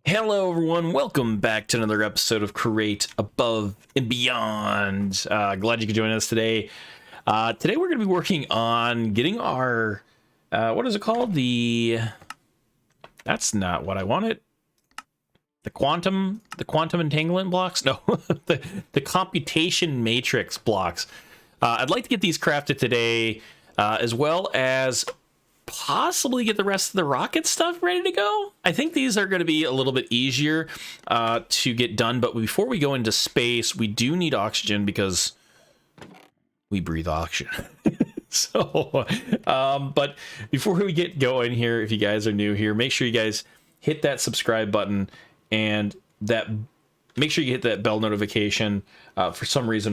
Hello everyone, welcome back to another episode of Create Above and Beyond. Glad you could join us today. Today we're going to be working on getting our, what is it called? That's not what I wanted. The quantum entanglement blocks? No, the computation matrix blocks. I'd like to get these crafted today, as well as possibly get the rest of the rocket stuff ready to go. I think these are going to be a little bit easier to get done, but before we go into space, we do need oxygen because we breathe oxygen. But before we get going here, if you guys are new here, make sure you guys hit that subscribe button and make sure you hit that bell notification. For some reason,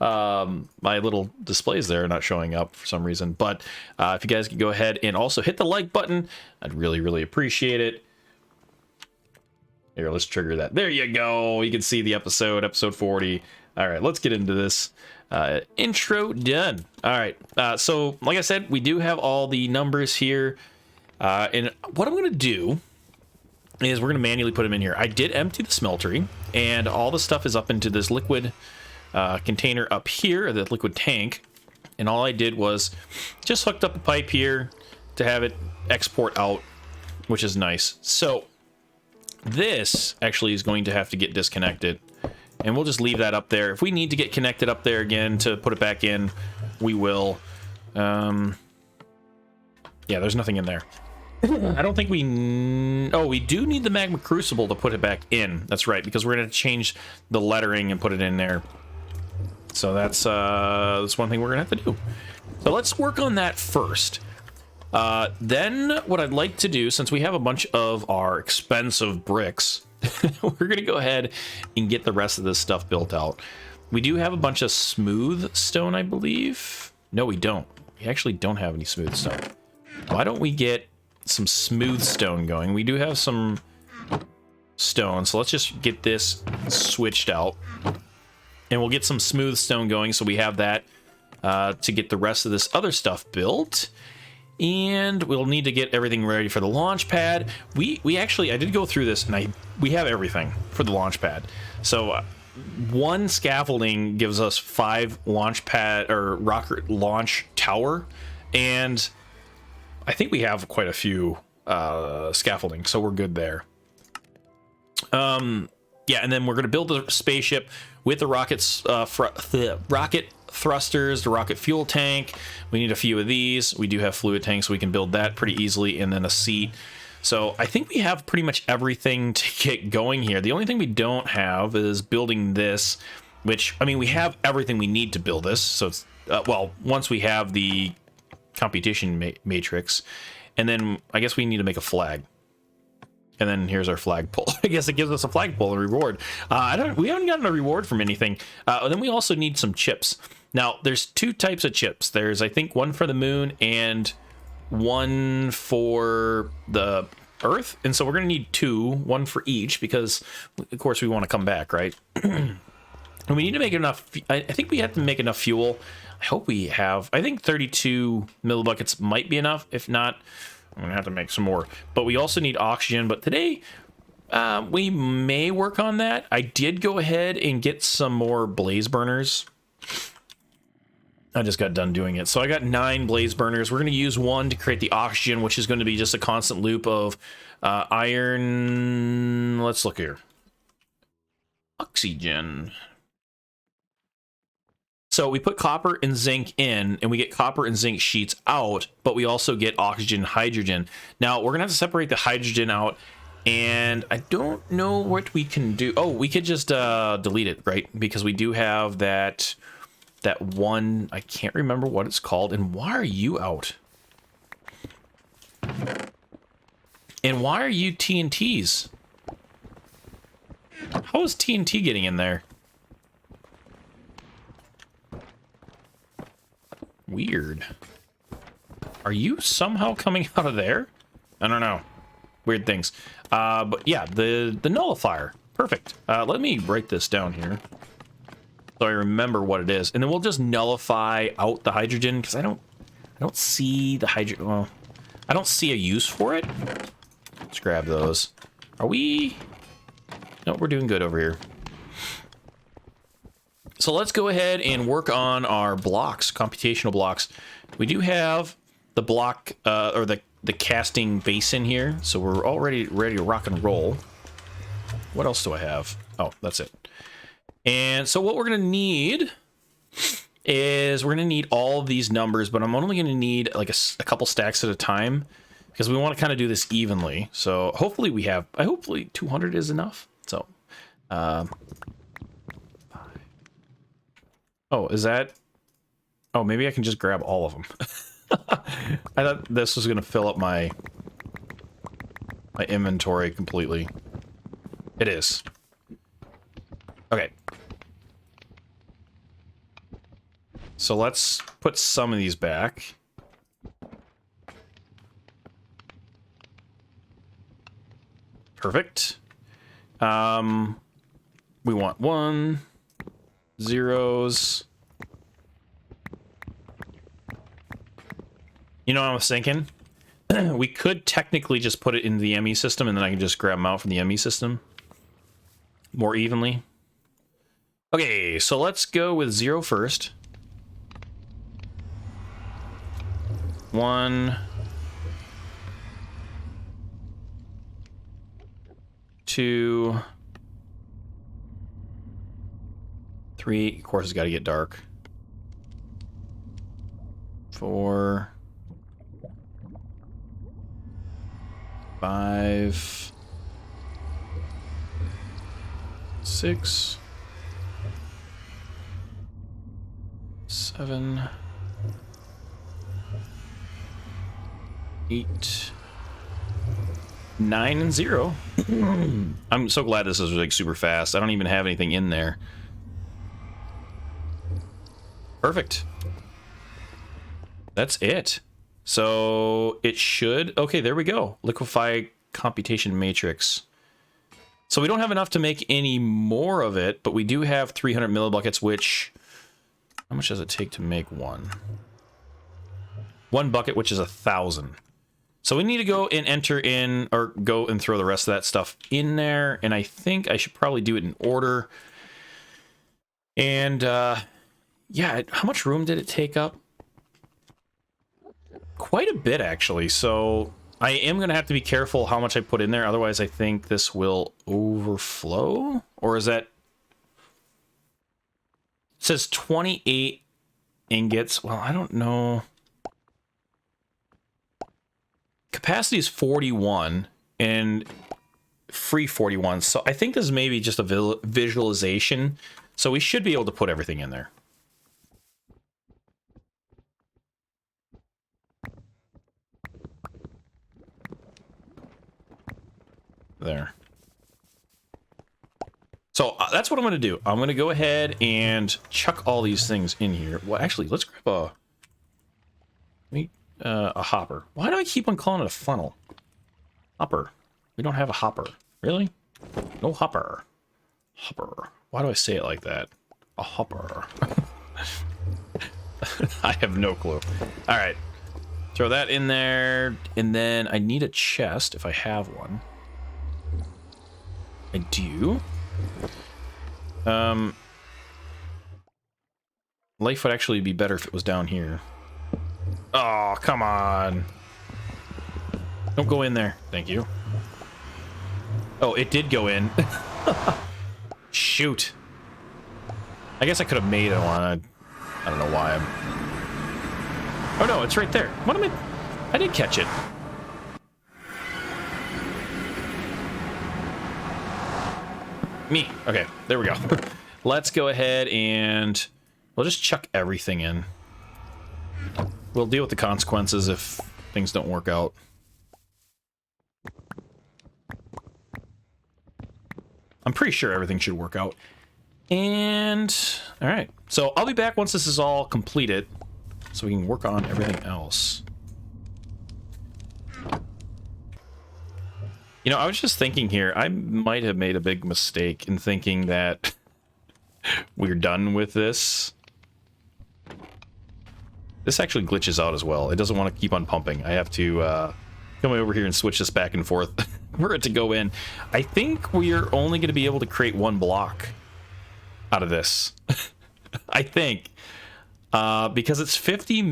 my little displays there are not showing up for some reason, but if you guys could go ahead and also hit the like button, I'd really appreciate it. Here, let's trigger that. There you go. You can see the episode 40. All right, let's get into this. Intro done. All right, so like I said, we do have all the numbers here, and what I'm gonna do is we're gonna manually put them in here. I did empty the smeltery, and all the stuff is up into this liquid container up here, the liquid tank, and all I did was just hooked up a pipe here to have it export out, which is nice. So this actually is going to have to get disconnected, and we'll just leave that up there. If we need to get connected up there again to put it back in, we will. Yeah, there's nothing in there. I don't think we do need the magma crucible to put it back in. That's right, because we're going to change the lettering and put it in there. So that's one thing we're going to have to do. So let's work on that first. Then what I'd like to do, since we have a bunch of our expensive bricks, we're going to go ahead and get the rest of this stuff built out. We do have a bunch of smooth stone, I believe. No, we don't. We actually don't have any smooth stone. Why don't we get some smooth stone going? We do have some stone, so let's just get this switched out, and we'll get some smooth stone going, so we have that to get the rest of this other stuff built. And we'll need to get everything ready for the launch pad. We actually, I did go through this, and we have everything for the launch pad. So one scaffolding gives us 5 launch pad or rocket launch tower, and I think we have quite a few scaffolding, so we're good there. Yeah, and then we're going to build the spaceship with the rockets, the rocket thrusters, the rocket fuel tank. We need a few of these. We do have fluid tanks, so we can build that pretty easily, and then a seat. So I think we have pretty much everything to get going here. The only thing we don't have is building this, which, I mean, we have everything we need to build this. So it's, well, once we have the computation matrix, and then I guess we need to make a flag, and then here's our flagpole. I guess it gives us a flagpole and reward. We haven't gotten a reward from anything. Then we also need some chips. Now there's 2 types of chips. There's, I think, one for the moon and one for the Earth, and so we're gonna need 2, one for each, because of course we want to come back, right? And we need to make enough. I think we have to make enough fuel. I hope we have. I think 32 millibuckets might be enough. If not, I'm gonna have to make some more. But we also need oxygen. But today, we may work on that. I did go ahead and get some more blaze burners. I just got done doing it. So I got 9 blaze burners. We're gonna use 1 to create the oxygen, which is going to be just a constant loop of iron. Let's look here. Oxygen. So we put copper and zinc in, and we get copper and zinc sheets out, but we also get oxygen, hydrogen. Now, we're going to have to separate the hydrogen out, and I don't know what we can do. Oh, we could just delete it, right? Because we do have that one, I can't remember what it's called. And why are you out? And why are you TNTs? How is TNT getting in there? Weird. Are you somehow coming out of there? I don't know. Weird things. But yeah, the nullifier. Perfect. Let me write this down here so I remember what it is, and then we'll just nullify out the hydrogen, because I don't see the hydrogen. Well, I don't see a use for it. Let's grab those. Are we... No, we're doing good over here. So let's go ahead and work on our blocks, computational blocks. We do have the block, or the casting basin here, so we're already ready to rock and roll. What else do I have? Oh, that's it. And so what we're going to need is we're going to need all of these numbers, but I'm only going to need like a couple stacks at a time because we want to kind of do this evenly. So hopefully we have, hopefully 200 is enough. So, oh, is that, oh, maybe I can just grab all of them. I thought this was going to fill up my inventory completely. It is. Okay. So let's put some of these back. Perfect. We want 1, 0s. You know what I was thinking? We could technically just put it in the ME system, and then I can just grab them out from the ME system more evenly. Okay, so let's go with 0 first. 1, 2, 3. Of course, it's got to get dark. 4, 5, 6, 7, 8, 9, and 0. I'm so glad this is like super fast. I don't even have anything in there. Perfect. That's it. So it should, okay, there we go. Liquefy computation matrix. So we don't have enough to make any more of it, but we do have 300 millibuckets, which, how much does it take to make one? One bucket, which is 1,000. So we need to go and enter in, or go and throw the rest of that stuff in there, and I think I should probably do it in order. And, yeah, how much room did it take up? Quite a bit, actually, so I am going to have to be careful how much I put in there, otherwise I think this will overflow, or is that... It says 28 ingots, well, I don't know... Capacity is 41 and free 41, so I think this is maybe just a visualization, so we should be able to put everything in there. There. So that's what I'm going to do. I'm going to go ahead and chuck all these things in here. Well, actually, let's grab a hopper. Why do I keep on calling it a funnel? Hopper. We don't have a hopper. Really? No hopper. Hopper. Why do I say it like that? A hopper. I have no clue. All right. Throw that in there. And then I need a chest if I have one. I do. Life would actually be better if it was down here. Oh, come on. Don't go in there. Thank you. Oh, it did go in. Shoot. I guess I could have made it one. I don't know why I'm... Oh, no, it's right there. What am I... I did catch it. Me. Okay, there we go. Let's go ahead and... We'll just chuck everything in. We'll deal with the consequences if things don't work out. I'm pretty sure everything should work out. And... Alright. So I'll be back once this is all completed, so we can work on everything else. You know, I was just thinking here, I might have made a big mistake in thinking that we're done with this. This actually glitches out as well. It doesn't want to keep on pumping. I have to come over here and switch this back and forth for it to go in. I think we're only going to be able to create one block out of this. I think. Because it's 50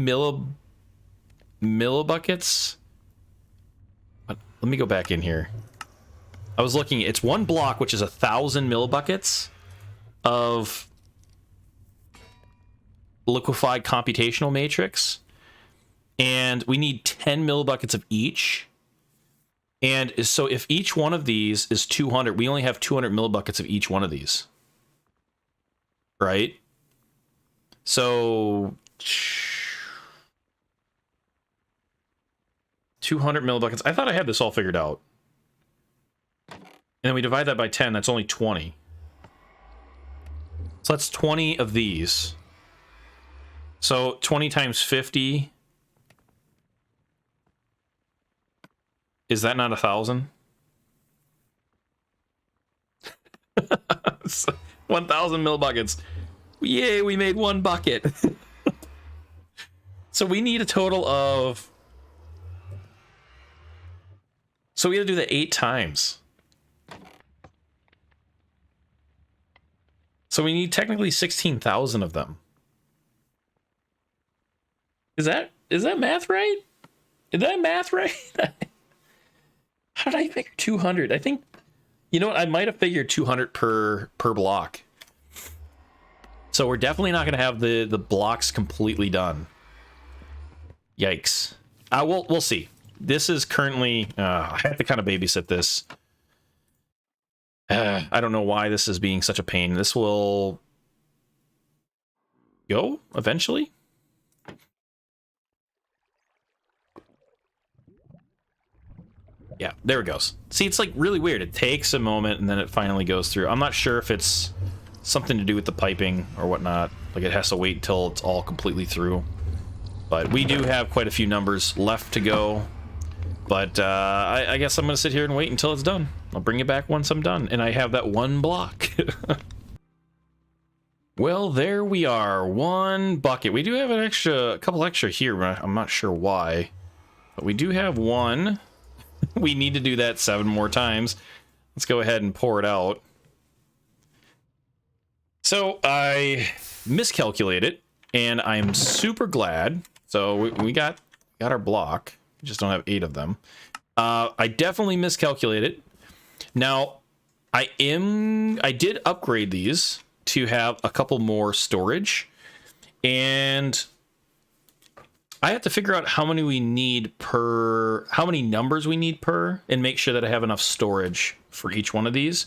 millibuckets. Let me go back in here. I was looking, it's one block, which is 1,000 millibuckets of liquefied computational matrix. And we need 10 millibuckets of each. And so if each one of these is 200, we only have 200 millibuckets of each one of these. Right? So 200 millibuckets. I thought I had this all figured out. And then we divide that by 10, that's only 20. So that's 20 of these. So 20 times 50. Is that not 1,000? 1,000 millibuckets. Yay, we made one bucket. So we need a total of... So we gotta do that 8 times. So we need technically 16,000 of them. Is that math right? Is that math right? How did I figure 200? I think, you know what? I might have figured 200 per block. So we're definitely not going to have the blocks completely done. Yikes. We'll see. This is currently... I have to kind of babysit this. I don't know why this is being such a pain. This will go eventually. Yeah, there it goes. See, it's like really weird. It takes a moment and then it finally goes through. I'm not sure if it's something to do with the piping or whatnot. Like it has to wait until it's all completely through. But we do have quite a few numbers left to go. But I guess I'm going to sit here and wait until it's done. I'll bring it back once I'm done. And I have that one block. Well, there we are. One bucket. We do have a couple extra here, but I'm not sure why. But we do have one. We need to do that 7 more times. Let's go ahead and pour it out. So I miscalculated, and I'm super glad. So we got our block. We just don't have 8 of them. I definitely miscalculated. Now, I did upgrade these to have a couple more storage, and I have to figure out how many we need per, how many numbers we need per, and make sure that I have enough storage for each one of these.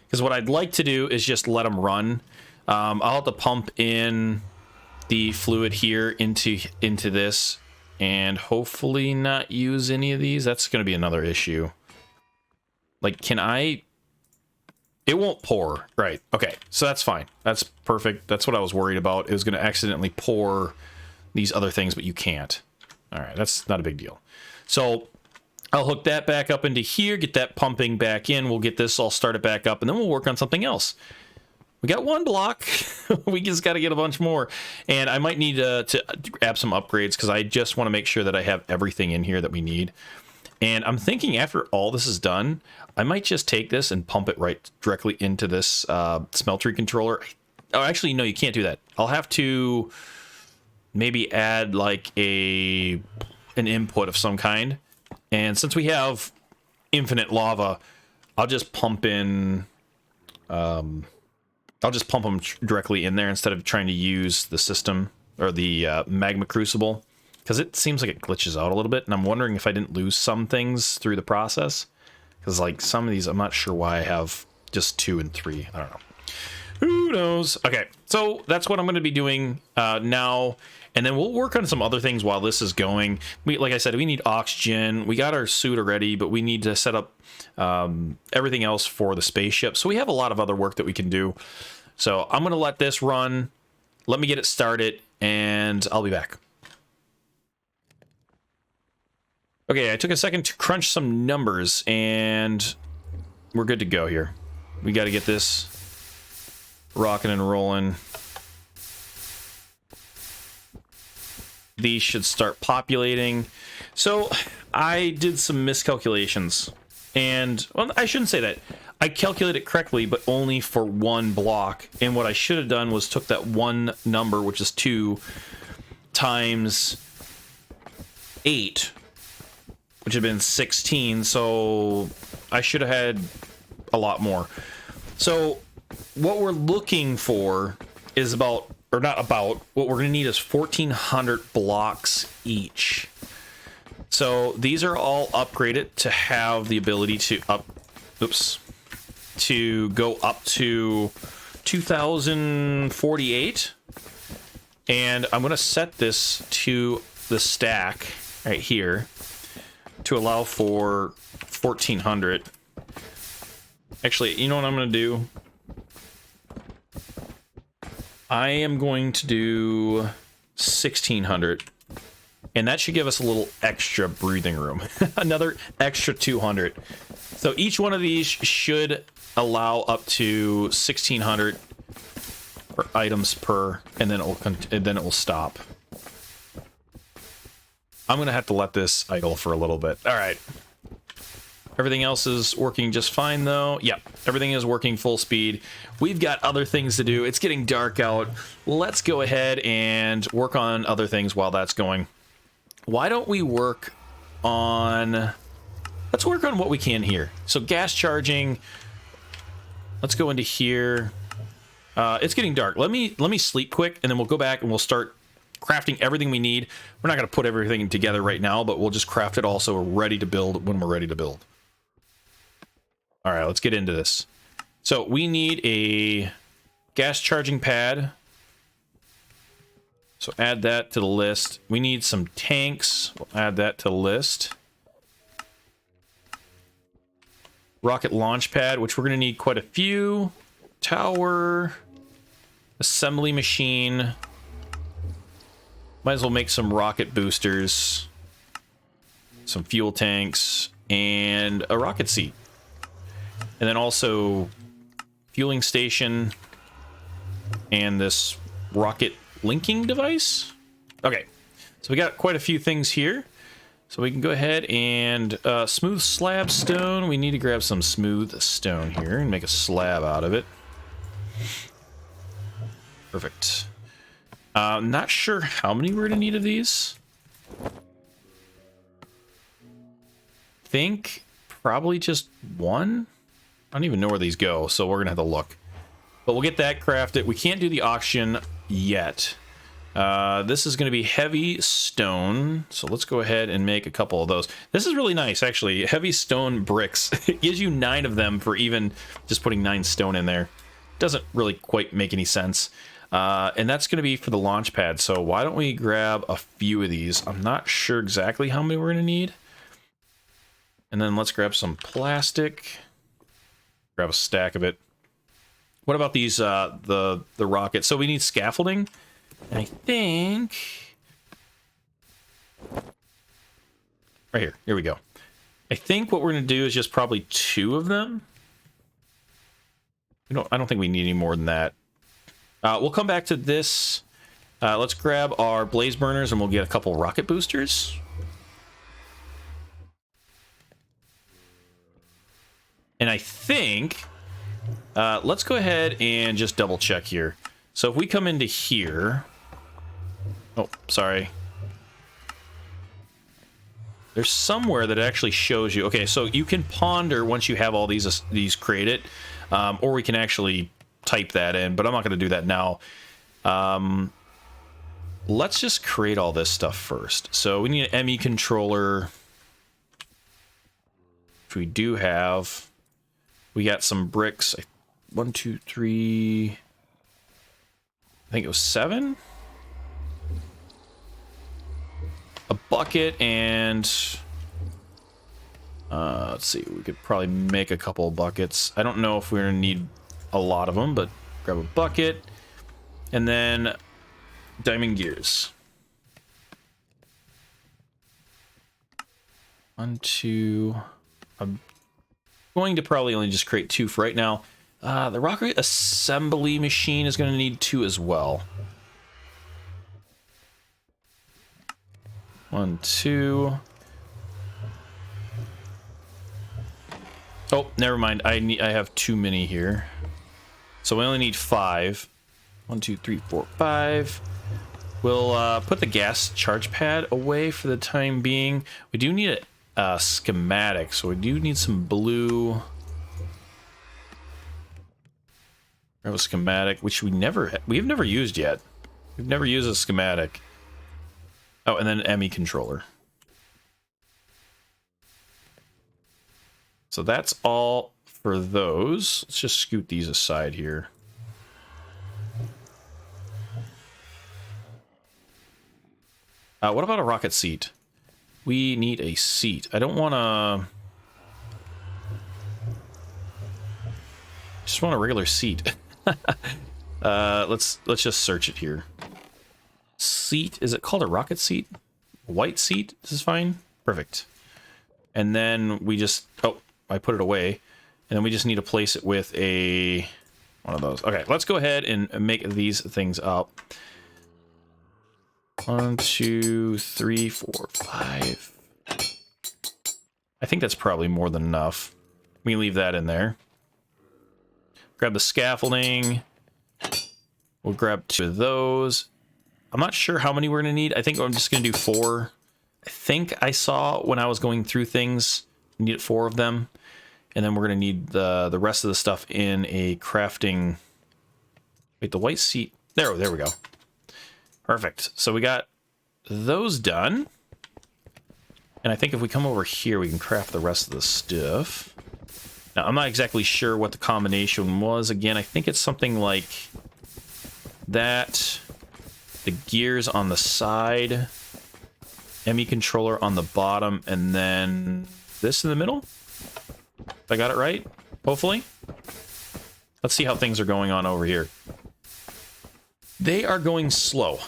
Because what I'd like to do is just let them run. I'll have to pump in the fluid here into this, and hopefully not use any of these. That's going to be another issue. Like, can I... It won't pour. Right. Okay. So that's fine. That's perfect. That's what I was worried about. It was going to accidentally pour these other things, but you can't. All right. That's not a big deal. So I'll hook that back up into here, get that pumping back in. We'll get this all started back up, and then we'll work on something else. We got one block. We just got to get a bunch more. And I might need to add some upgrades because I just want to make sure that I have everything in here that we need. And I'm thinking after all this is done, I might just take this and pump it right directly into this smeltery controller. Oh, actually, no, you can't do that. I'll have to maybe add like an input of some kind. And since we have infinite lava, I'll just pump in... I'll just pump them directly in there instead of trying to use the system or the magma crucible, because it seems like it glitches out a little bit, and I'm wondering if I didn't lose some things through the process, because like some of these I'm not sure why I have just 2 and 3. I don't know. Who knows? Okay, so that's what I'm going to be doing now, and then we'll work on some other things while this is going. Like I said, we need oxygen. We got our suit already, but we need to set up everything else for the spaceship. So we have a lot of other work that we can do. So I'm going to let this run. Let me get it started, and I'll be back. Okay, I took a second to crunch some numbers, and we're good to go here. We got to get this rocking and rolling. These should start populating. So I did some miscalculations. And, well, I shouldn't say that. I calculated it correctly, but only for one block. And what I should have done was took that one number, which is 2, times 8, which had been 16. So I should have had a lot more. So what we're looking for is about, or not about, what we're going to need is 1,400 blocks each. So these are all upgraded to have the ability to to go up to 2048. And I'm going to set this to the stack right here to allow for 1,400. Actually, you know what I'm going to do? I am going to do 1,600. And that should give us a little extra breathing room. Another extra 200. So each one of these should allow up to 1,600 items per, and then it will stop. I'm gonna have to let this idle for a little bit. All right. Everything else is working just fine, though. Yep, everything is working full speed. We've got other things to do. It's getting dark out. Let's go ahead and work on other things while that's going. Why don't we work on... Let's work on what we can here. So gas charging. Let's go into here. It's getting dark. Let me sleep quick, and then we'll go back and we'll start crafting everything we need. We're not going to put everything together right now, but we'll just craft it all so we're ready to build when we're ready to build. All right, let's get into this. So we need a gas charging pad. So add that to the list. We need some tanks. We'll add that to the list. Rocket launch pad, which we're going to need quite a few. Tower. Assembly machine. Might as well make some rocket boosters. Some fuel tanks. And a rocket seat. And then also fueling station. And this rocket linking device. Okay, so we got quite a few things here. So we can go ahead and smooth slab stone. We need to grab some smooth stone here and make a slab out of it. Perfect. Not sure how many we're gonna need of these. Think probably just one. I don't even know where these go, so we're gonna have to look. But we'll get that crafted. We can't do the auction yet. This is going to be heavy stone, so let's go ahead and make a couple of those. This is really nice, actually. Heavy stone bricks. It gives you 9 of them for even just putting 9 stone in there. Doesn't really quite make any sense. And that's going to be for the launch pad, so why don't we grab a few of these? I'm not sure exactly how many we're going to need. And then let's grab some plastic. Grab a stack of it. What about these, the rockets? So we need scaffolding. And I think... Right here we go. I think what we're going to do is just probably 2 of them. I don't think we need any more than that. We'll come back to this. Let's grab our blaze burners and we'll get a couple rocket boosters. And I think... let's go ahead and just double check here. So if we come into here... Oh, sorry. There's somewhere that actually shows you... Okay, so you can ponder once you have all these created. Or we can actually type that in, but I'm not going to do that now. Let's just create all this stuff first. So we need an ME controller. Which we do have... We got some bricks. 1, 2, 3... I think it was 7? A bucket and... let's see, we could probably make a couple of buckets. I don't know if we're going to need a lot of them, but grab a bucket. And then diamond gears. 1, 2... I'm going to probably only just create 2 for right now. The rocket assembly machine is going to need 2 as well. 1, 2. Oh, never mind. I have too many here. So we only need 5. 1, 2, 3, 4, 5. We'll put the gas charge pad away for the time being. We do need a schematic, so we do need some blue. We have a schematic, which we've never used yet. We've never used a schematic. Oh, and then an ME controller. So that's all for those. Let's just scoot these aside here. What about a rocket seat? We need a seat. I don't want to... Just want a regular seat. Let's just search it here. Seat, is it called a rocket seat? White seat? This is fine. Perfect. And then we just... Oh, I put it away. And then we just need to place it with one of those. Okay, let's go ahead and make these things up. 1, 2, 3, 4, 5. I think that's probably more than enough. We can leave that in there. Grab the scaffolding. We'll grab 2 of those. I'm not sure how many we're going to need. I think I'm just going to do 4. I think I saw when I was going through things, we needed 4 of them. And then we're going to need the rest of the stuff in a crafting... Wait, the white seat... There we go. Perfect. So we got those done. And I think if we come over here, we can craft the rest of the stuff. Now, I'm not exactly sure what the combination was. Again, I think it's something like that. The gears on the side. ME controller on the bottom. And then this in the middle. If I got it right, hopefully. Let's see how things are going on over here. They are going slow.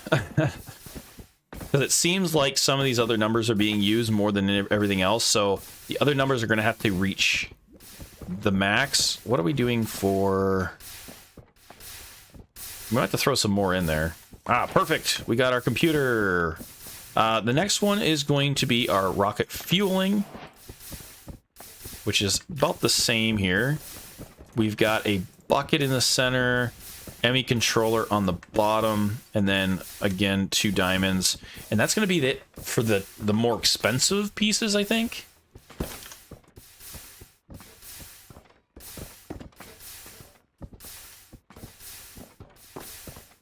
Because it seems like some of these other numbers are being used more than everything else, so the other numbers are going to have to reach the max. What are we doing for... We might have to throw some more in there. Ah, perfect. We got our computer. The next one is going to be our rocket fueling, which is about the same here. We've got a bucket in the center, ME controller on the bottom, and then again 2 diamonds. And that's going to be it for the more expensive pieces, I think.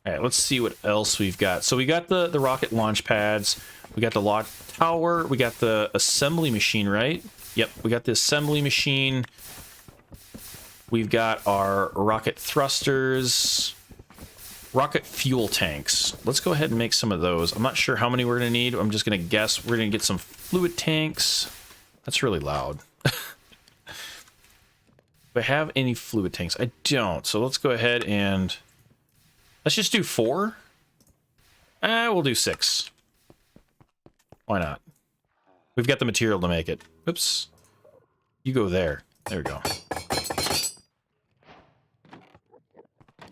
All right, let's see what else we've got. So we got the rocket launch pads, we got the launch tower, we got the assembly machine, right? Yep, we got the assembly machine. We've got our rocket thrusters, rocket fuel tanks. Let's go ahead and make some of those. I'm not sure how many we're going to need. I'm just going to guess we're going to get some fluid tanks. That's really loud. Do I have any fluid tanks? I don't. So let's go ahead and... Let's just do 4. We'll do 6. Why not? We've got the material to make it. Oops. You go there. There we go.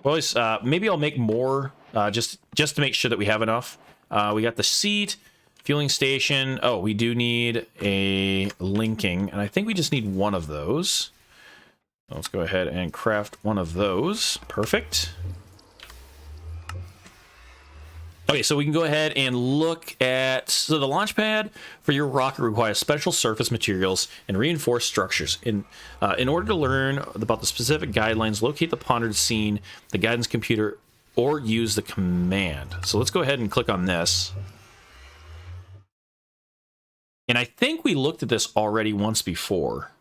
Well, maybe I'll make more, just to make sure that we have enough. We got the seat, fueling station. Oh, we do need a linking, and I think we just need 1 of those. Let's go ahead and craft 1 of those. Perfect. Okay, so we can go ahead and look at... So the launch pad for your rocket requires special surface materials and reinforced structures. In order to learn about the specific guidelines, locate the pondered scene, the guidance computer, or use the command. So let's go ahead and click on this. And I think we looked at this already once before.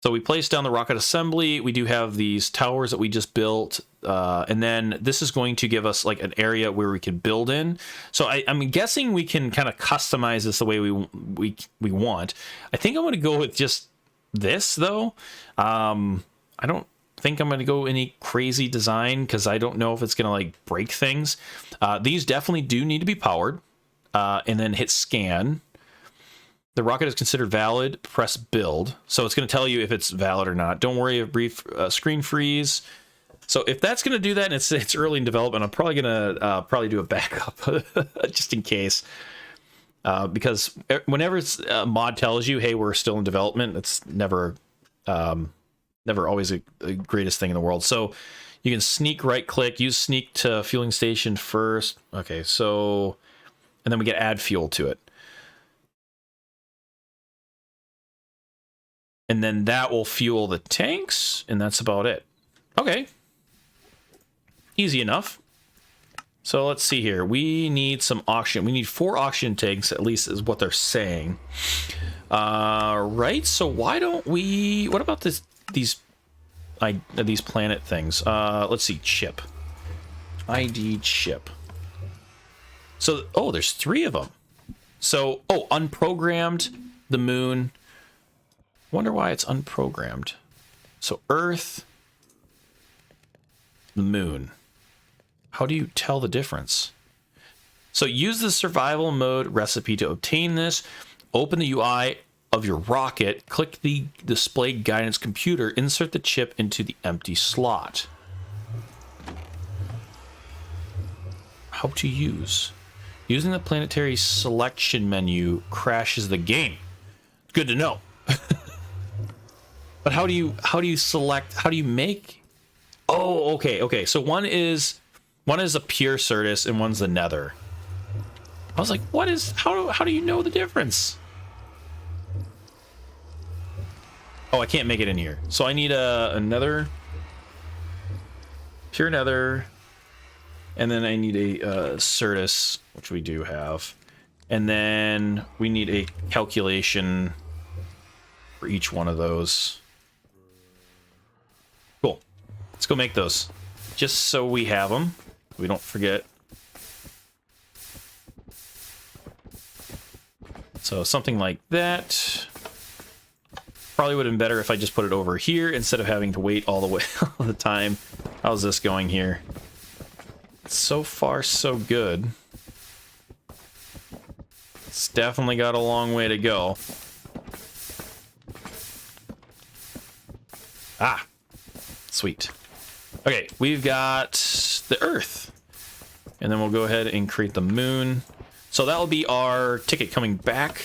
So we placed down the rocket assembly. We do have these towers that we just built. And then this is going to give us like an area where we can build in. So I'm guessing we can kind of customize this the way we want. I think I'm going to go with just this, though. I don't think I'm going to go any crazy design because I don't know if it's going to like break things. These definitely do need to be powered. And then hit scan. The rocket is considered valid. Press build. So it's going to tell you if it's valid or not. Don't worry, a brief screen freeze. So if that's going to do that and it's early in development, I'm probably going to do a backup just in case. because whenever a mod tells you, hey, we're still in development, it's never always the greatest thing in the world. So you can sneak right click, use sneak to fueling station first. Okay, so, and then we get add fuel to it. And then that will fuel the tanks, and that's about it. Okay. Easy enough. So let's see here. We need some oxygen. We need 4 oxygen tanks, at least is what they're saying. Right, so why don't we... What about these planet things? Let's see, chip. ID chip. So, oh, there's 3 of them. So, oh, unprogrammed, the moon... Wonder why it's unprogrammed. So Earth, the moon. How do you tell the difference? So use the survival mode recipe to obtain this. Open the UI of your rocket, click the display guidance computer, insert the chip into the empty slot. How to use. Using the planetary selection menu crashes the game. Good to know. But how do you select, how do you make? Oh, okay. So one is a pure Certus and one's the Nether. I was like, how do you know the difference? Oh, I can't make it in here. So I need a Nether, pure Nether, and then I need a Certus, which we do have. And then we need a calculation for each one of those. Cool. Let's go make those. Just so we have them. We don't forget. So something like that. Probably would have been better if I just put it over here instead of having to wait all the way all the time. How's this going here? So far, so good. It's definitely got a long way to go. Ah, sweet. Okay, we've got the Earth. And then we'll go ahead and create the moon. So that'll be our ticket coming back.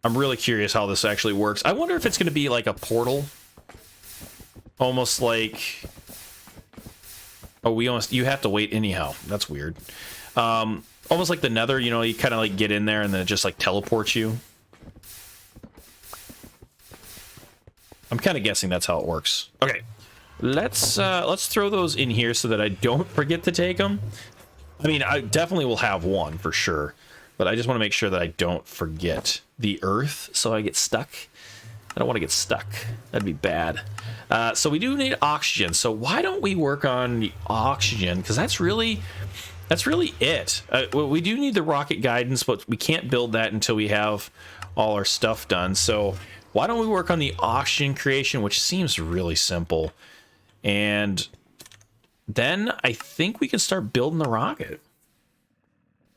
I'm really curious how this actually works. I wonder if it's going to be like a portal. Almost like... Oh, you have to wait anyhow. That's weird. Almost like the Nether, you know, you kind of like get in there and then it just like teleports you. I'm kind of guessing that's how it works. Okay, let's throw those in here so that I don't forget to take them. I mean, I definitely will have one for sure, but I just want to make sure that I don't forget the Earth so I get stuck. I don't want to get stuck. That'd be bad. So we do need oxygen. So why don't we work on the oxygen? Because that's really it. We do need the rocket guidance, but we can't build that until we have all our stuff done. So why don't we work on the oxygen creation, which seems really simple. And then I think we can start building the rocket.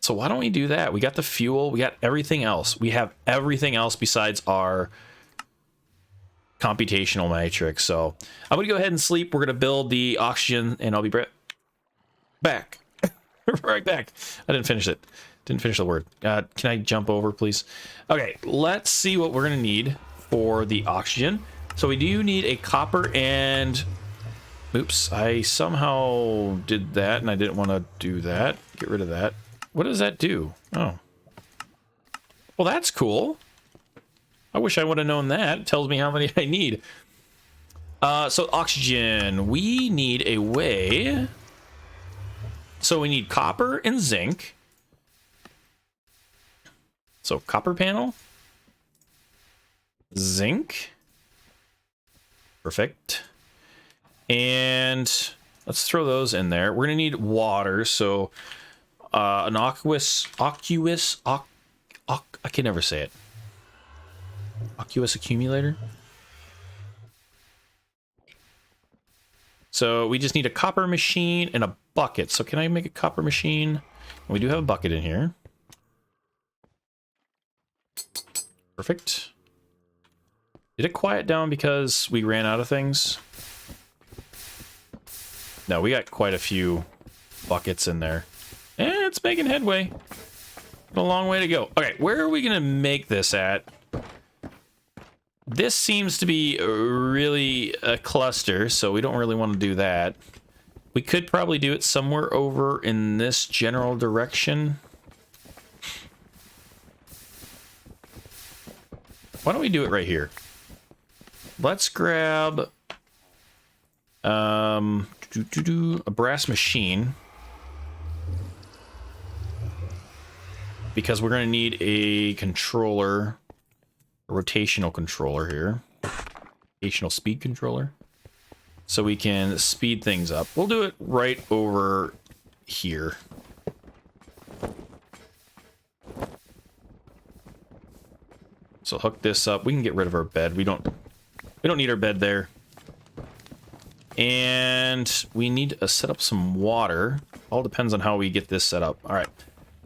So why don't we do that? We got the fuel. We got everything else. We have everything else besides our computational matrix. So I'm going to go ahead and sleep. We're going to build the oxygen, and I'll be back. Right back. I didn't finish it. Didn't finish the word. Can I jump over, please? Okay, let's see what we're going to need for the oxygen. So we do need a copper and... Oops, I somehow did that, and I didn't want to do that. Get rid of that. What does that do? Oh. Well, that's cool. I wish I would have known that. It tells me how many I need. So oxygen. We need a way... So we need copper and zinc. So copper panel. Zinc. Perfect. And let's throw those in there. We're going to need water. So an I can never say it. Aqueous accumulator. So we just need a copper machine and a bucket. So can I make a copper machine? We do have a bucket in here. Perfect. Did it quiet down because we ran out of things? No, we got quite a few buckets in there. It's making headway. A long way to go. Okay, where are we gonna make this at? This seems to be really a cluster, so we don't really want to do that. We could probably do it somewhere over in this general direction. Why don't we do it right here? Let's grab a brass machine, because we're going to need a controller, a rotational controller here, rotational speed controller, so we can speed things up. We'll do it right over here. So hook this up. We can get rid of our bed. We don't need our bed there. And we need to set up some water. All depends on how we get this set up. All right.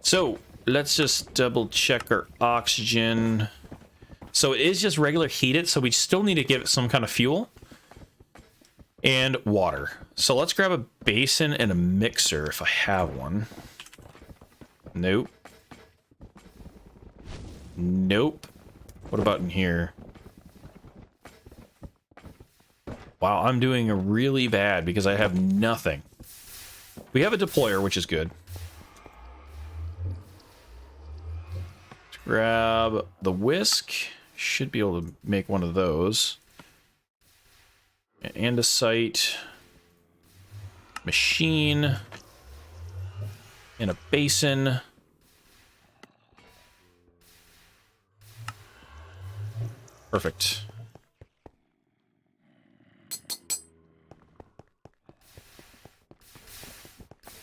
So let's just double check our oxygen. So it is just regular heated, so we still need to give it some kind of fuel and water. So let's grab a basin and a mixer if I have one. Nope. Nope. What about in here? Wow, I'm doing really bad because I have nothing. We have a deployer, which is good. Let's grab the whisk. Should be able to make one of those. Andesite. Machine. And a basin. Perfect.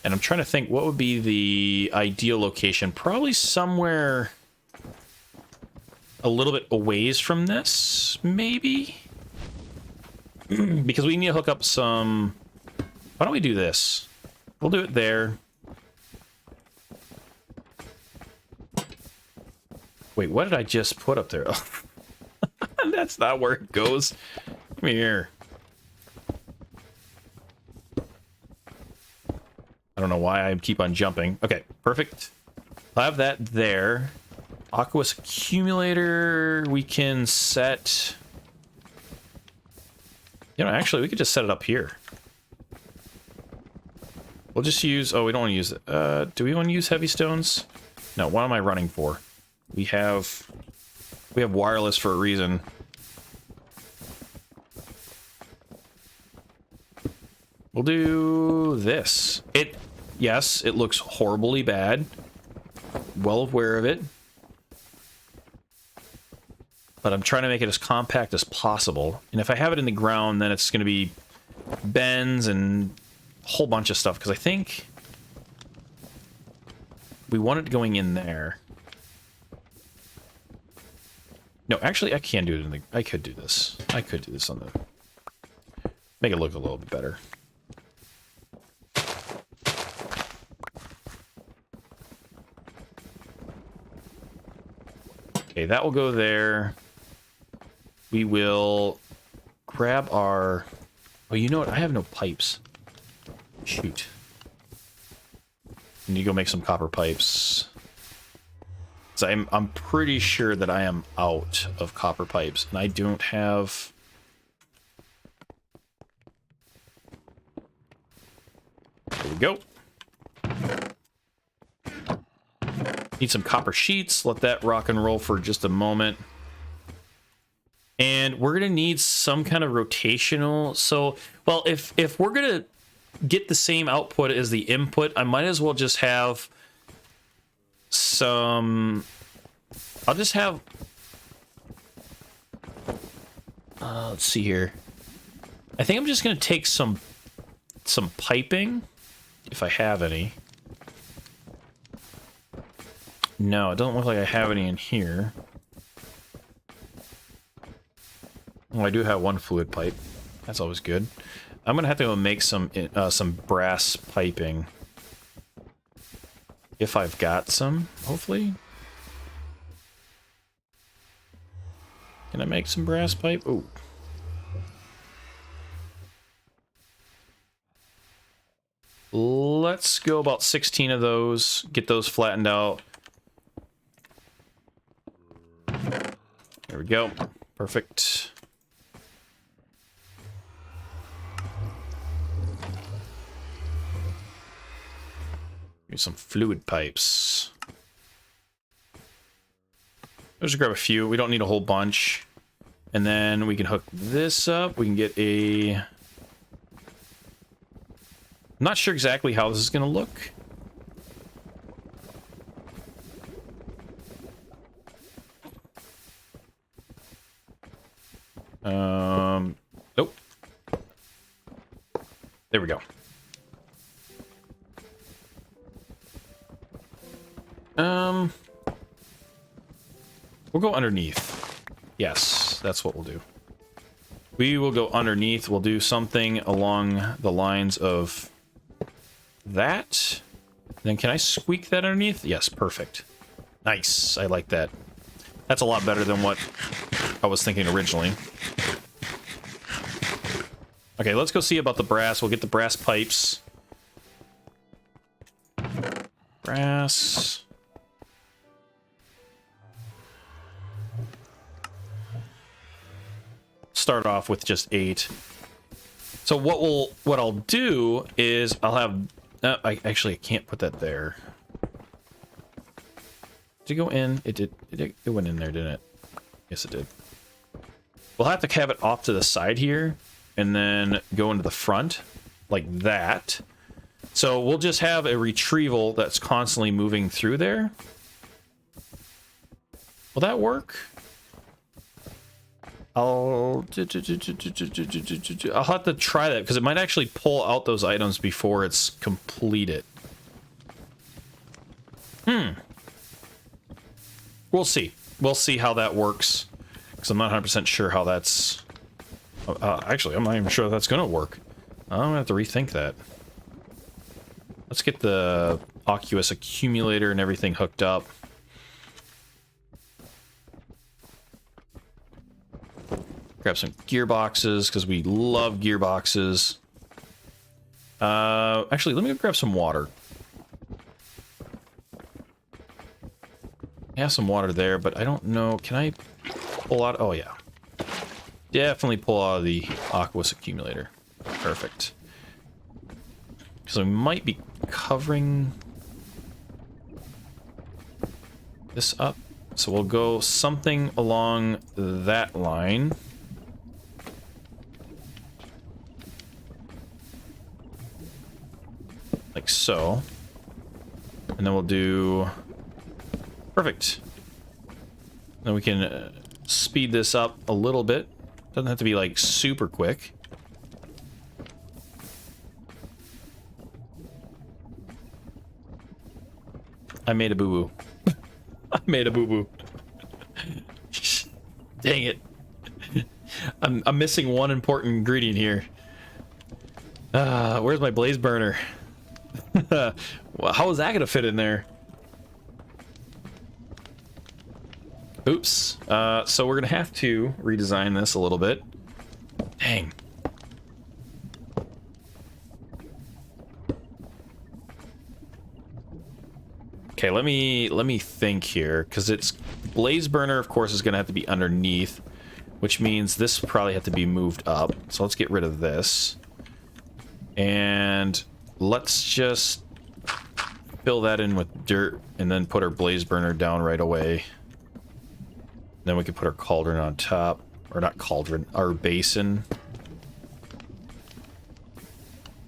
And I'm trying to think what would be the ideal location. Probably somewhere a little bit a ways from this, maybe? Because we need to hook up some... Why don't we do this? We'll do it there. Wait, what did I just put up there? That's not where it goes. Come here. I don't know why I keep on jumping. Okay, perfect. I'll have that there. Aqueous accumulator, we can set... You know, actually, we could just set it up here. We'll just use... Oh, we don't want to use it. Do we want to use heavy stones? No, what am I running for? We have wireless for a reason. We'll do this. Yes, it looks horribly bad. Well aware of it. But I'm trying to make it as compact as possible. And if I have it in the ground, then it's going to be bends and a whole bunch of stuff. Because I think we want it going in there. No, actually, I can do it in the... I could do this. I could do this on the... Make it look a little bit better. Okay, that will go there. We will grab our... Oh, you know what? I have no pipes. Shoot. I need to go make some copper pipes. So I'm pretty sure that I am out of copper pipes, and I don't have... There we go. Need some copper sheets. Let that rock and roll for just a moment. And we're going to need some kind of rotational. So, well, if we're going to get the same output as the input, I might as well just have some... I'll just have... let's see here. I think I'm just going to take some piping, if I have any. No, it doesn't look like I have any in here. Oh, I do have one fluid pipe. That's always good. I'm gonna have to go make some brass piping. If I've got some, hopefully. Can I make some brass pipe? Oh. let's go about 16 of those, get those flattened out. There we go. Perfect. Here's some fluid pipes. Let's just grab a few. We don't need a whole bunch. And then we can hook this up. We can get a... I'm not sure exactly how this is going to look. Nope. There we go. We'll go underneath. Yes, that's what we'll do. We will go underneath. We'll do something along the lines of that. Then can I squeak that underneath? Yes, perfect. Nice. I like that. That's a lot better than what I was thinking originally. Okay, let's go see about the brass. We'll get the brass pipes. Brass. Start off with just 8. So what I'll do is I'll have I can't put that there. Did it go in? It went in there, didn't it? Yes, it did. We'll have to have it off to the side here and then go into the front like that. So we'll just have a retrieval that's constantly moving through there. Will that work? I'll have to try that because it might actually pull out those items before it's completed. We'll see. We'll see how that works because I'm not 100% sure how that's... actually, I'm not even sure that's going to work. I'm going to have to rethink that. Let's get the Oculus accumulator and everything hooked up. Grab some gearboxes because we love gearboxes. Actually, let me go grab some water. I have some water there, but I don't know. Can I pull out? Oh, yeah. Definitely pull out of the Oculus accumulator. Perfect. So we might be covering this up. So we'll go something along that line. Like so. And then we'll do... Perfect. Then we can speed this up a little bit. Doesn't have to be like super quick. I made a boo-boo. I made a boo-boo. Dang it. I'm missing one important ingredient here. Where's my blaze burner? Well, how is that gonna fit in there? Oops. So we're gonna have to redesign this a little bit. Dang. Okay, let me think here, because it's blaze burner, of course, is gonna have to be underneath, which means this will probably have to be moved up. So let's get rid of this. And let's just fill that in with dirt and then put our blaze burner down right away. Then we can put our cauldron on top. Or not cauldron, our basin.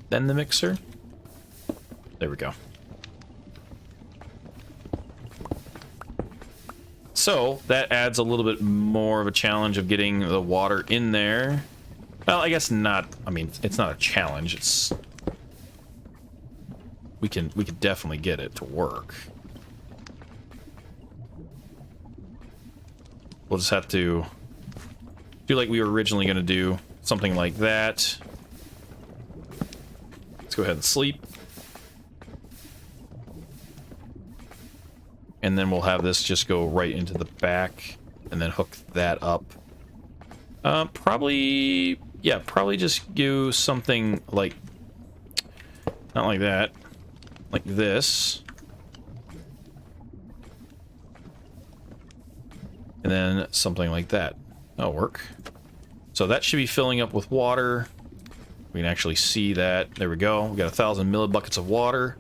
Then the mixer. There we go. So that adds a little bit more of a challenge of getting the water in there. Well, I guess not. I mean, it's not a challenge. It's... We can definitely get it to work. We'll just have to do like we were originally going to do. Something like that. Let's go ahead and sleep. And then we'll have this just go right into the back and then hook that up. Probably, yeah, probably just do something like, not like that. like this. And then something like that. That'll work. So that should be filling up with water. We can actually see that. There we go. We got 1,000 millibuckets of water.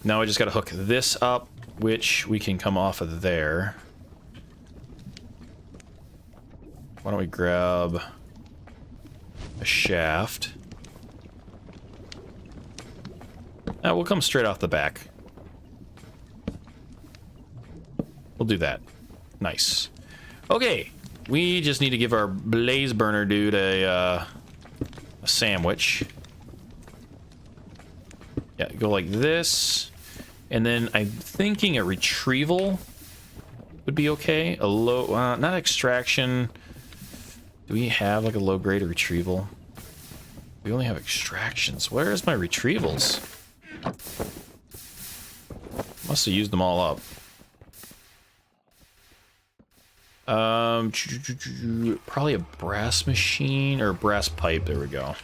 Now I just got to hook this up, which we can come off of there. Why don't we grab a shaft? Now we'll come straight off the back. We'll do that. Nice. Okay, we just need to give our blaze burner dude a sandwich. Yeah, go like this. And then I'm thinking a retrieval would be okay. A low, not extraction. Do we have like a low grade retrieval? We only have extractions. Where is my retrievals? Must have used them all up. Probably a brass machine or a brass pipe. There we go.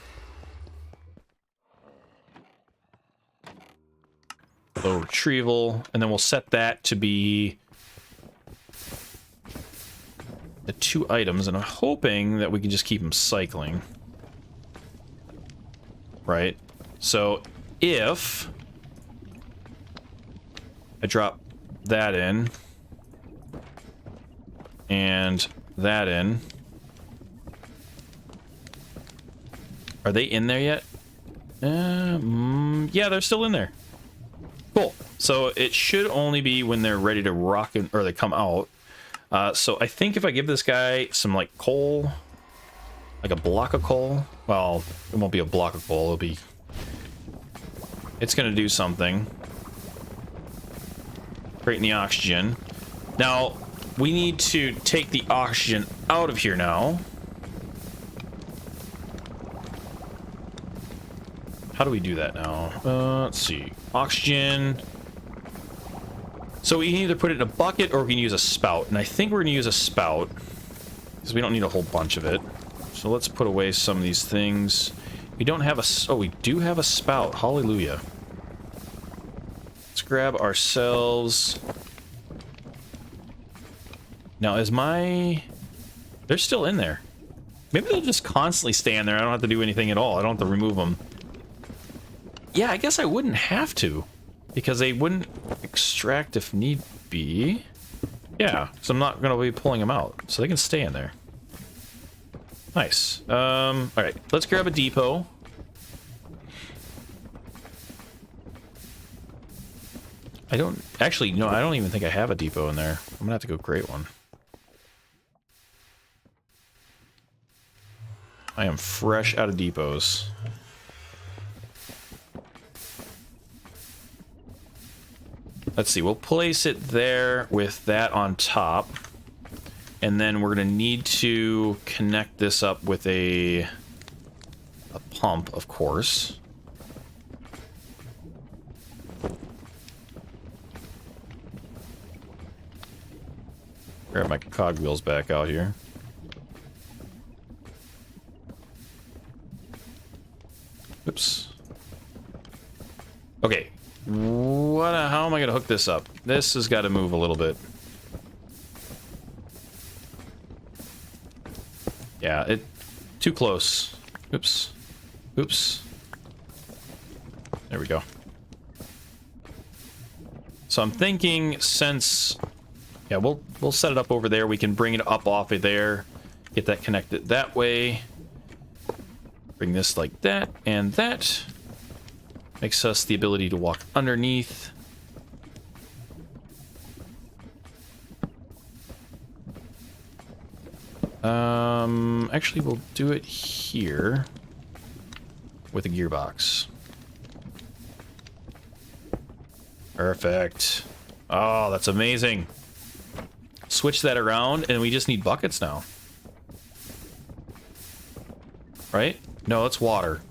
Low retrieval, and then we'll set that to be the 2 items, and I'm hoping that we can just keep them cycling. Right? So if I drop that in and that in, are they in there yet? Yeah, they're still in there. Cool. So it should only be when they're ready to rock in, or they come out. So I think if I give this guy some like coal, like a block of coal, well, it won't be a block of coal, it's gonna do something. Creating the oxygen. Now, we need to take the oxygen out of here now. How do we do that now? Let's see. Oxygen. So we can either put it in a bucket or we can use a spout. And I think we're going to use a spout, because we don't need a whole bunch of it. So let's put away some of these things. We don't have a... Oh, we do have a spout. Hallelujah. Let's grab ourselves... Now, is my... They're still in there. Maybe they'll just constantly stay in there. I don't have to do anything at all. I don't have to remove them. Yeah, I guess I wouldn't have to, because they wouldn't extract if need be. Yeah, so I'm not going to be pulling them out, so they can stay in there. Nice. Alright, let's grab a depot. I don't... Actually, no, I don't even think I have a depot in there. I'm going to have to go create one. I am fresh out of depots. Let's see, we'll place it there with that on top. And then we're going to need to connect this up with a pump, of course. Grab my cogwheels back out here. Oops. Okay. How am I gonna hook this up? This has got to move a little bit. Yeah, too close. Oops. Oops. There we go. So I'm thinking, since... Yeah, we'll set it up over there. We can bring it up off of there. Get that connected that way. Bring this like that and that. Makes us the ability to walk underneath. Actually, we'll do it here with a gearbox. Perfect. Oh, that's amazing. Switch that around, and we just need buckets now. Right? No, it's water.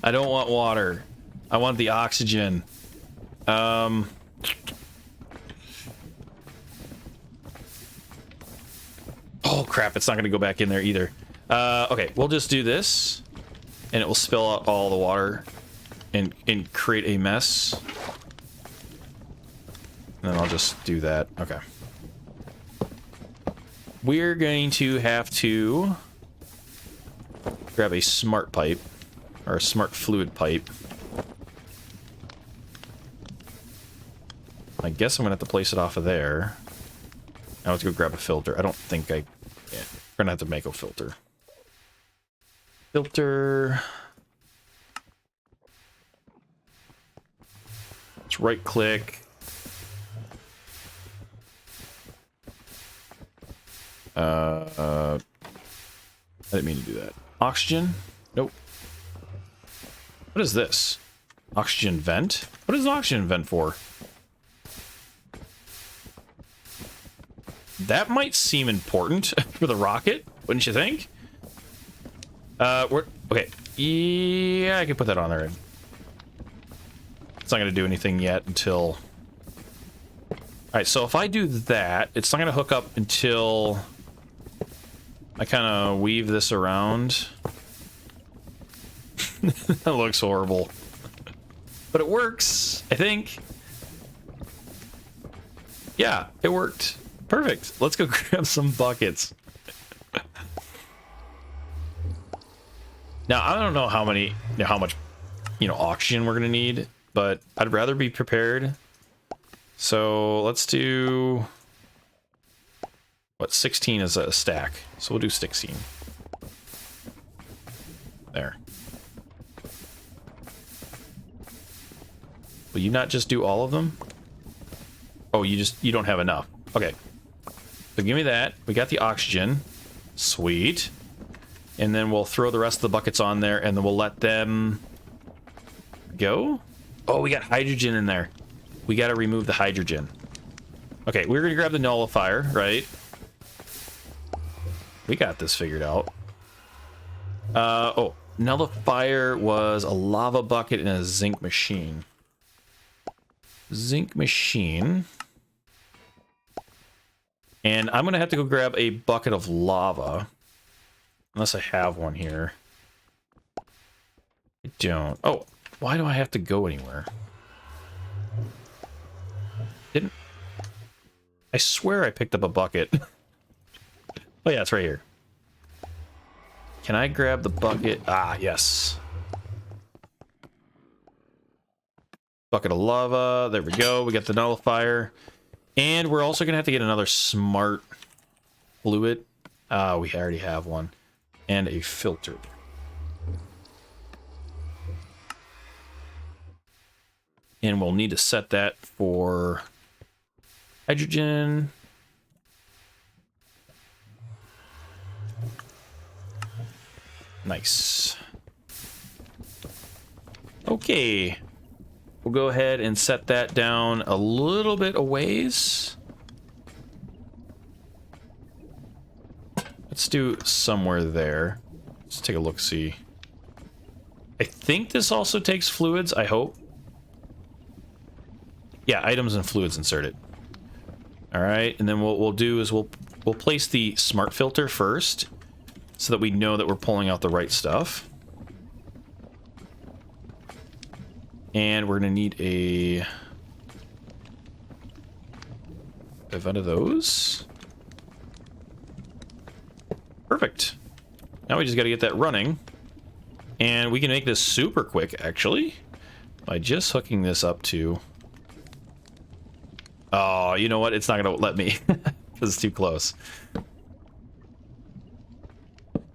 I don't want water. I want the oxygen. Oh, crap. It's not going to go back in there either. Okay, we'll just do this, and it will spill out all the water. and create a mess. And then I'll just do that. Okay. We're going to have to grab a smart pipe, or a smart fluid pipe. I guess I'm gonna have to place it off of there. Now let's go grab a filter. I don't think I... Yeah, we're gonna have to make a filter. Filter... Let's right-click. I didn't mean to do that. Oxygen? Nope. What is this? Oxygen vent? What is an oxygen vent for? That might seem important for the rocket, wouldn't you think? Okay. Yeah, I can put that on there. It's not going to do anything yet until... Alright, so if I do that, it's not going to hook up until I kind of weave this around. That looks horrible. But it works, I think. Yeah, it worked. Perfect. Let's go grab some buckets. Now, I don't know how much, oxygen we're going to need, but I'd rather be prepared. So let's do... What, 16 is a stack. So we'll do 16. There. Will you not just do all of them? Oh, you don't have enough. Okay. So give me that. We got the oxygen. Sweet. And then we'll throw the rest of the buckets on there, and then we'll let them go. Oh, we got hydrogen in there. We got to remove the hydrogen. Okay, we're going to grab the nullifier, right? We got this figured out. Oh, nullifier was a lava bucket and a zinc machine. Zinc machine. And I'm going to have to go grab a bucket of lava. Unless I have one here. I don't. Oh, why do I have to go anywhere? I swear I picked up a bucket. Oh yeah, it's right here. Can I grab the bucket? Ah, yes. Bucket of lava. There we go. We got the nullifier. And we're also going to have to get another smart fluid. Ah, we already have one. And a filter. And we'll need to set that for hydrogen. Nice. Okay. We'll go ahead and set that down a little bit a ways. Let's do somewhere there. Let's take a look-see. I think this also takes fluids, I hope. Yeah, items and fluids inserted. Alright, and then what we'll do is we'll place the smart filter first, so that we know that we're pulling out the right stuff. And we're going to need a vent of those. Perfect. Now we just got to get that running. And we can make this super quick, actually, by just hooking this up to... Oh, you know what? It's not going to let me, because it's too close.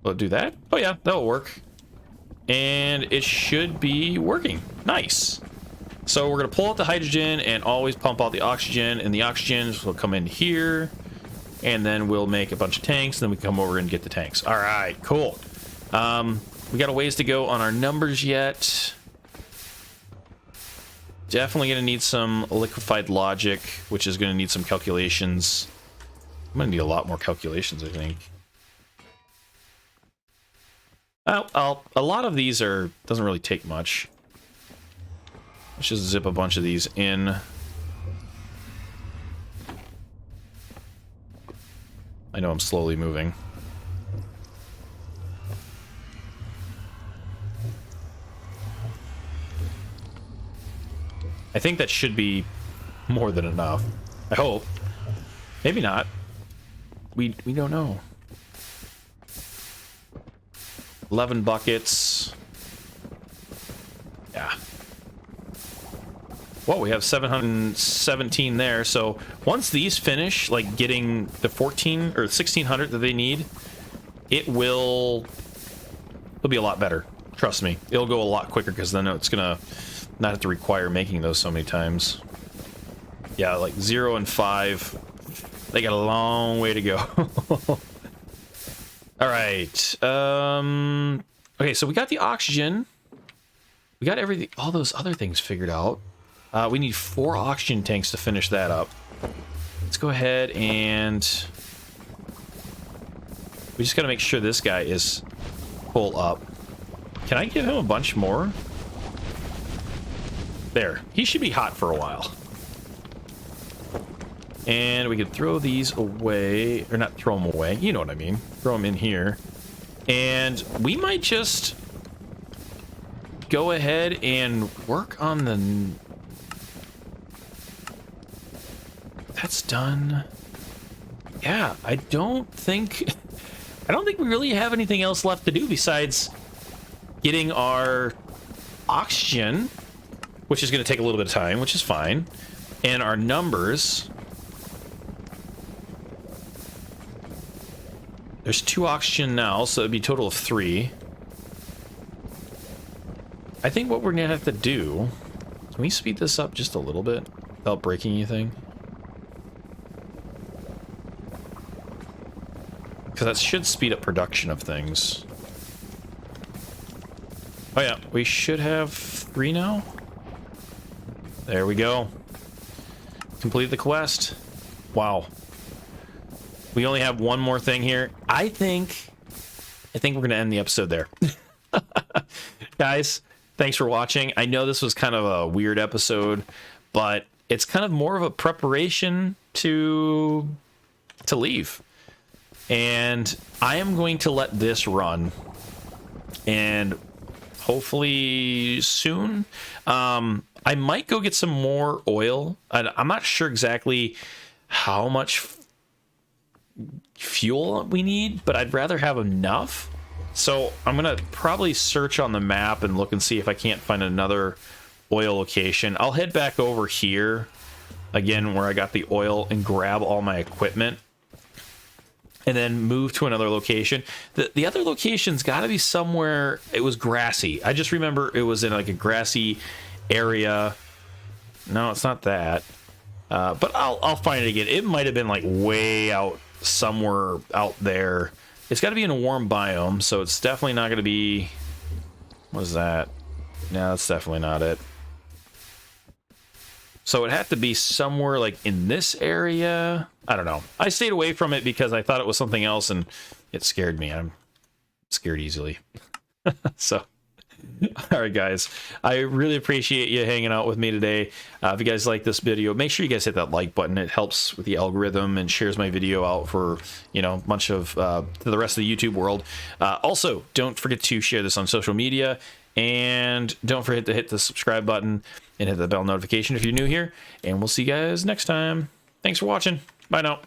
We'll do that. Oh yeah, that'll work. And it should be working. Nice. So we're going to pull out the hydrogen and always pump out the oxygen, and the oxygen will come in here, and then we'll make a bunch of tanks, and then we come over and get the tanks. All right, cool. We got a ways to go on our numbers yet. Definitely going to need some liquefied logic, which is going to need some calculations. I'm going to need a lot more calculations, I think. A lot of these doesn't really take much. Let's just zip a bunch of these in. I know I'm slowly moving. I think that should be more than enough. I hope. Maybe not. We don't know. 11 buckets. Yeah. Well, we have 717 there. So once these finish, like getting the 14 or 1600 that they need, it'll be a lot better. Trust me. It'll go a lot quicker because then it's gonna not have to require making those so many times. Yeah, like 0 and 5. They got a long way to go. All right. Okay, so we got the oxygen. We got everything, all those other things figured out. We need 4 oxygen tanks to finish that up. Let's go ahead and we just got to make sure this guy is full up. Can I give him a bunch more? There. He should be hot for a while. And we could throw these away, or not throw them away, you know what I mean. Throw them in here. And we might just go ahead and work on the... That's done. Yeah, I don't think we really have anything else left to do besides getting our oxygen, which is going to take a little bit of time, which is fine, and our numbers. There's 2 oxygen now, so it'd be a total of 3. I think what we're gonna have to do... Can we speed this up just a little bit without breaking anything? Because that should speed up production of things. Oh yeah, we should have 3 now. There we go. Complete the quest. Wow. We only have one more thing here. I think we're gonna end the episode there. Guys, thanks for watching. I know this was kind of a weird episode, but it's kind of more of a preparation to leave. And I am going to let this run, and hopefully soon. I might go get some more oil. I'm not sure exactly how much fuel we need, but I'd rather have enough. So I'm gonna probably search on the map and look and see if I can't find another oil location. I'll head back over here again where I got the oil and grab all my equipment and then move to another location. The other location's got to be somewhere. It was grassy. I just remember it was in like a grassy area. No, it's not that. But I'll find it again. It might have been like way out somewhere out there. It's got to be in a warm biome, so it's definitely not going to be... What is that? No, that's definitely not it. So it had to be somewhere like in this area. I don't know. I stayed away from it because I thought it was something else, and it scared me. I'm scared easily. So... All right, guys, I really appreciate you hanging out with me today. If you guys like this video, make sure you guys hit that like button. It helps with the algorithm and shares my video out for, you know, a bunch of to the rest of the YouTube world. Also, don't forget to share this on social media, and don't forget to hit the subscribe button and hit the bell notification if you're new here. And we'll see you guys next time. Thanks for watching. Bye now.